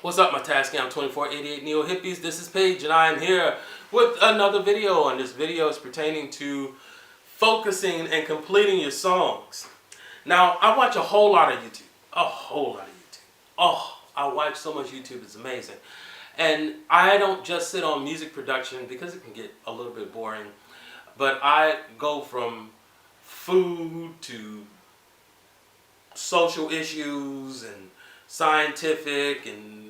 What's up, my Tascam 2488 Neo Hippies? This is Paige, and I am here with another video. And this video is pertaining to focusing and completing your songs. Now, I watch a whole lot of YouTube. Oh, I watch so much YouTube, it's amazing. And I don't just sit on music production because it can get a little bit boring. But I go from food to social issues and scientific and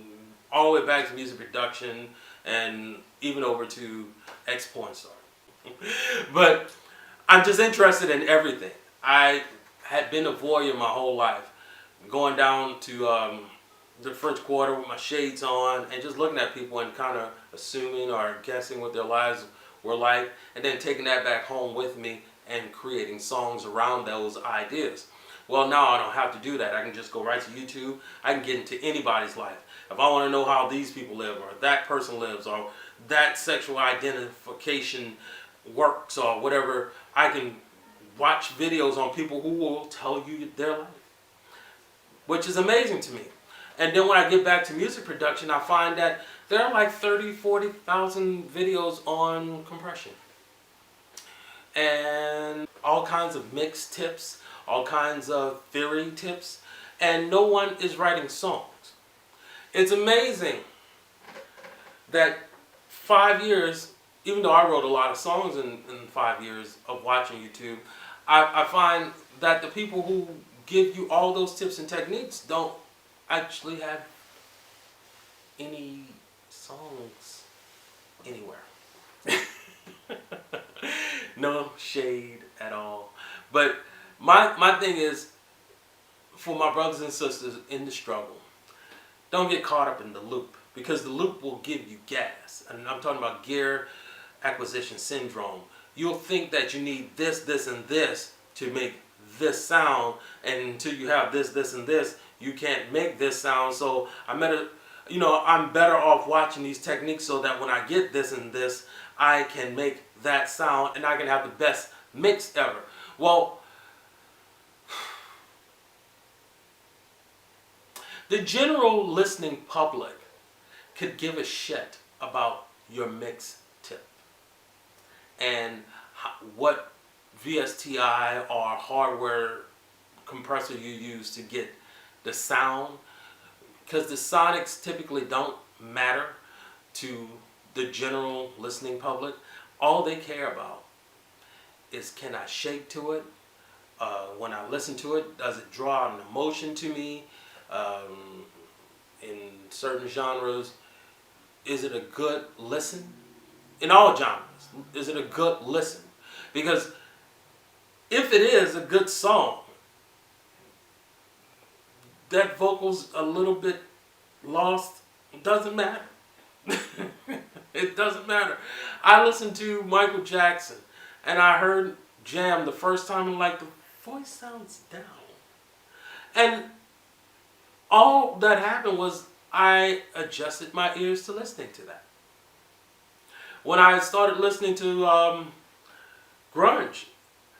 all the way back to music production and even over to ex-porn star. But I'm just interested in everything. I had been a voyeur my whole life, going down to the French Quarter with my shades on and just looking at people and kind of assuming or guessing what their lives were like, and then taking that back home with me and creating songs around those ideas. Well, now I don't have to do that. I can just go right to YouTube. I can get into anybody's life. If I want to know how these people live, or that person lives, or that sexual identification works, or whatever, I can watch videos on people who will tell you their life, which is amazing to me. And then when I get back to music production, I find that there are like 30,000, 40,000 videos on compression. And all kinds of mix tips, all kinds of theory tips, and no one is writing songs. It's amazing that 5 years, even though I wrote a lot of songs in 5 years of watching YouTube, I find that the people who give you all those tips and techniques don't actually have any songs anywhere. No shade at all. But my thing is, for my brothers and sisters in the struggle, don't get caught up in the loop, because the loop will give you gas. And I'm talking about gear acquisition syndrome. You'll think that you need this, this, and this to make this sound, and until you have this, this, and this, you can't make this sound. So I'm better off watching these techniques so that when I get this and this, I can make that sound and I can have the best mix ever. Well, the general listening public could give a shit about your mix tip and what VSTI or hardware compressor you use to get the sound, because the sonics typically don't matter to the general listening public. All they care about is, can I shake to it? When I listen to it, does it draw an emotion to me? In certain genres, is it a good listen? In all genres, is it a good listen? Because if it is a good song, that vocal's a little bit lost, it doesn't matter. It doesn't matter. I listened to Michael Jackson and I heard Jam the first time and like, the voice sounds down. And all that happened was I adjusted my ears to listening to that. When I started listening to grunge,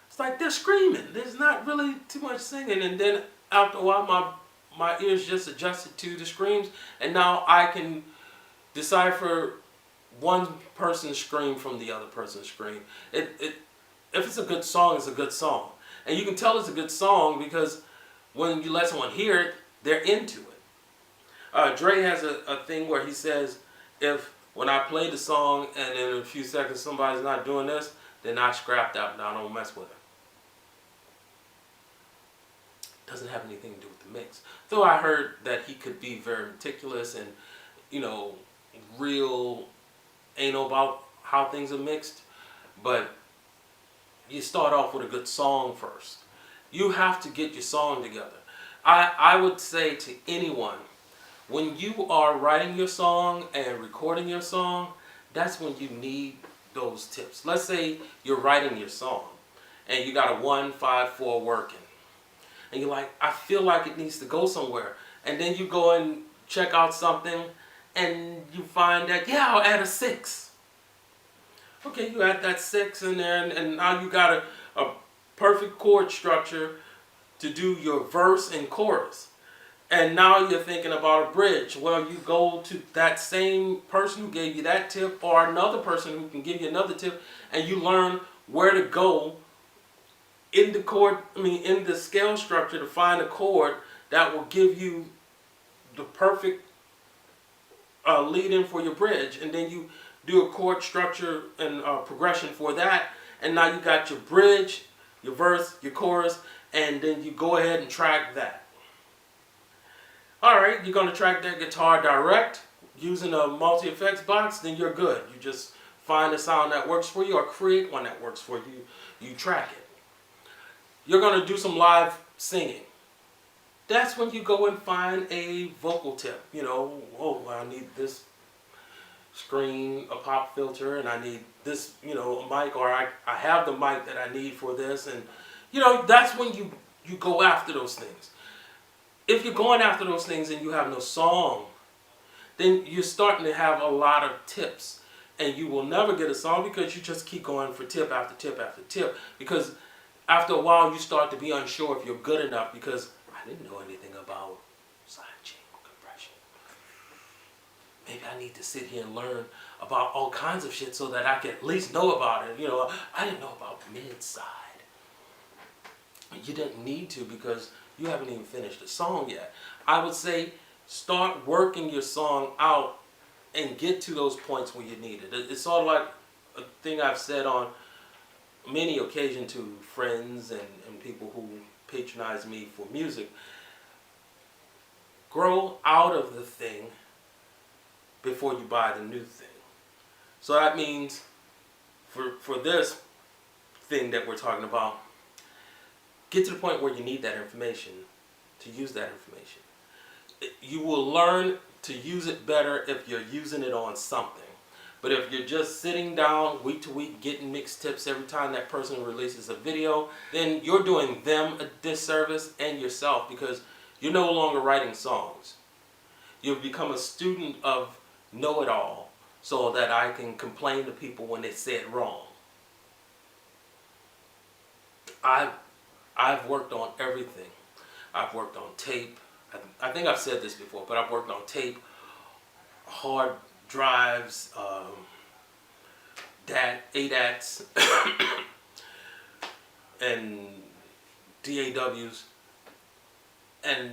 it's like they're screaming. There's not really too much singing. And then after a while, my ears just adjusted to the screams, and now I can decipher one person's scream from the other person's scream. If it's a good song, it's a good song. And you can tell it's a good song because when you let someone hear it, they're into it. Dre has a thing where he says, when I play the song and in a few seconds somebody's not doing this, then I scrap that and I don't mess with it. Doesn't have anything to do with the mix. Though I heard that he could be very meticulous and, real anal about how things are mixed. But you start off with a good song first. You have to get your song together. I would say to anyone, when you are writing your song and recording your song, that's when you need those tips. Let's say you're writing your song and you got a 1-5-4 working. And you're like, I feel like it needs to go somewhere. And then you go and check out something and you find that, yeah, I'll add a 6. Okay, you add that 6 in there, and now you got a perfect chord structure to do your verse and chorus. And now you're thinking about a bridge. Well, you go to that same person who gave you that tip or another person who can give you another tip, and you learn where to go in the in the scale structure to find a chord that will give you the perfect lead in for your bridge. And then you do a chord structure and progression for that. And now you got your bridge, your verse, your chorus, and then you go ahead and track that. Alright, you're going to track that guitar direct using a multi-effects box, then you're good. You just find a sound that works for you or create one that works for you. You track it. You're going to do some live singing. That's when you go and find a vocal tip. You know, oh, I need this screen, a pop filter, and I need this, you know, a mic, or I have the mic that I need for this. And, you know, that's when you go after those things. If you're going after those things and you have no song, then you're starting to have a lot of tips. And you will never get a song because you just keep going for tip after tip after tip. Because after a while you start to be unsure if you're good enough, because I didn't know anything about sidechain compression. Maybe I need to sit here and learn about all kinds of shit so that I can at least know about it. You know, I didn't know about mid-side. You didn't need to because you haven't even finished the song yet. I would say start working your song out and get to those points where you need it. It's sort of like a thing I've said on many occasions to friends and people who patronize me for music. Grow out of the thing before you buy the new thing. So that means for this thing that we're talking about, get to the point where you need that information to use that information. You will learn to use it better if you're using it on something. But if you're just sitting down week to week getting mixed tips every time that person releases a video, then you're doing them a disservice and yourself, because you're no longer writing songs. You've become a student of know-it-all so that I can complain to people when they say it wrong. I've worked on everything. I've worked on tape. I think I've said this before, but I've worked on tape, hard drives, ADATs, and DAWs. And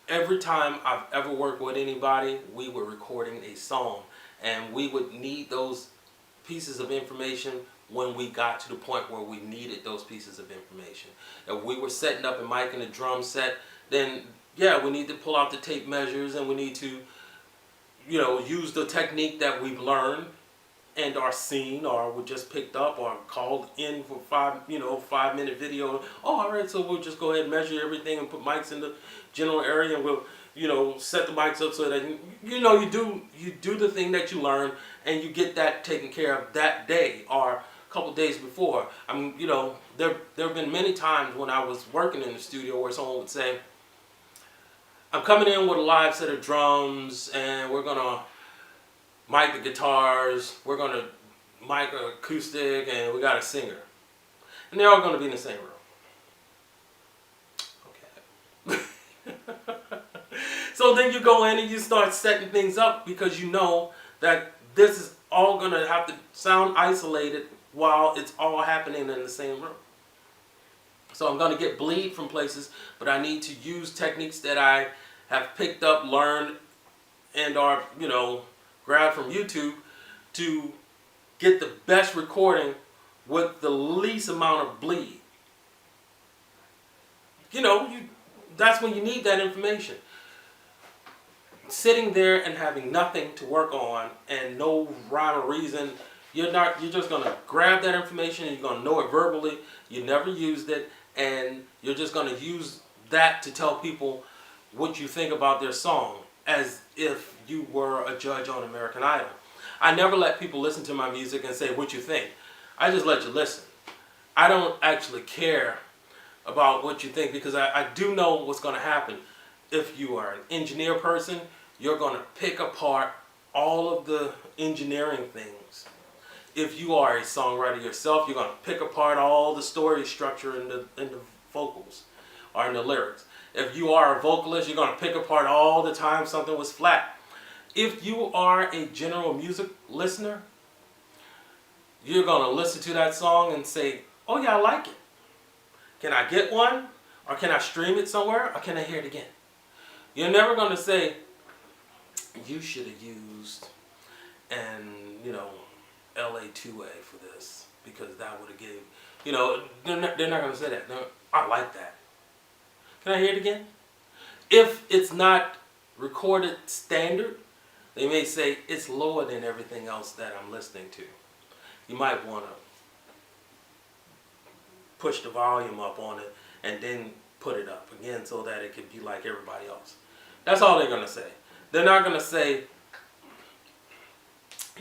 every time I've ever worked with anybody, we were recording a song. And we would need those pieces of information when we got to the point where we needed those pieces of information. If we were setting up a mic and a drum set, then yeah, we need to pull out the tape measures and we need to, you know, use the technique that we've learned and are seen or we just picked up or called in for 5-minute video. Oh, all right, so we'll just go ahead and measure everything and put mics in the general area, and we'll, you know, set the mics up so that you do the thing that you learn and you get that taken care of that day or a couple days before. I mean, you know, there have been many times when I was working in the studio where someone would say, I'm coming in with a live set of drums and we're gonna mic the guitars, we're gonna mic an acoustic, and we got a singer. And they're all gonna be in the same room. Okay. So then you go in and you start setting things up because you know that this is all gonna have to sound isolated while it's all happening in the same room. So I'm gonna get bleed from places, but I need to use techniques that I have picked up, learned, and are, you know, grabbed from YouTube to get the best recording with the least amount of bleed. You know, that's when you need that information. Sitting there and having nothing to work on and no rhyme or reason, you're just gonna grab that information and you're gonna know it verbally. You never used it, and you're just gonna use that to tell people what you think about their song, as if you were a judge on American Idol. I never let people listen to my music and say what you think. I just let you listen. I don't actually care about what you think, because I do know what's going to happen. If you are an engineer person, you're going to pick apart all of the engineering things. If you are a songwriter yourself, you're going to pick apart all the story structure in the vocals or in the lyrics. If you are a vocalist, you're going to pick apart all the time something was flat. If you are a general music listener, you're going to listen to that song and say, oh yeah, I like it. Can I get one? Or can I stream it somewhere? Or can I hear it again? You're never going to say, you should have used LA2A for this, because that would have gave, they're not going to say that. I like that. Can I hear it again? If it's not recorded standard, they may say it's lower than everything else that I'm listening to. You might want to push the volume up on it and then put it up again so that it can be like everybody else. That's all they're going to say. They're not going to say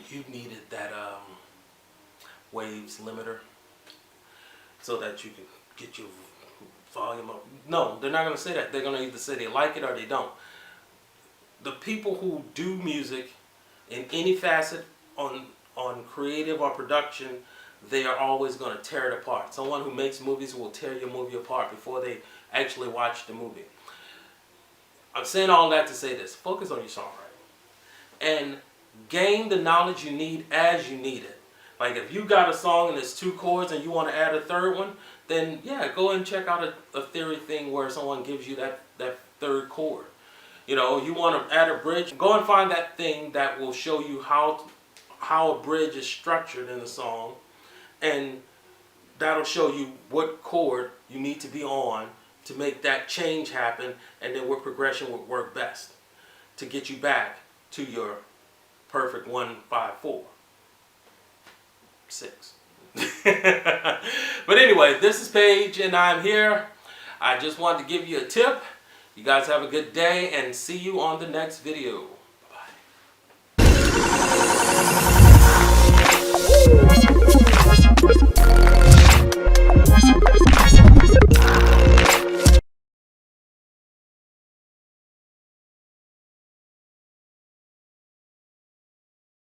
you needed that waves limiter so that you can get your volume up. No, they're not going to say that. They're going to either say they like it or they don't. The people who do music in any facet on creative or production, they are always going to tear it apart. Someone who makes movies will tear your movie apart before they actually watch the movie. I'm saying all that to say this. Focus on your songwriting. And gain the knowledge you need as you need it. Like if you got a song and it's 2 chords and you want to add a 3rd one, then yeah, go and check out a theory thing where someone gives you that 3rd chord. You want to add a bridge, go and find that thing that will show you how a bridge is structured in a song, and that'll show you what chord you need to be on to make that change happen, and then what progression would work best to get you back to your perfect 1, 5, 4, 6. But anyway, this is Paige and I'm here. I just wanted to give you a tip. You guys have a good day and see you on the next video.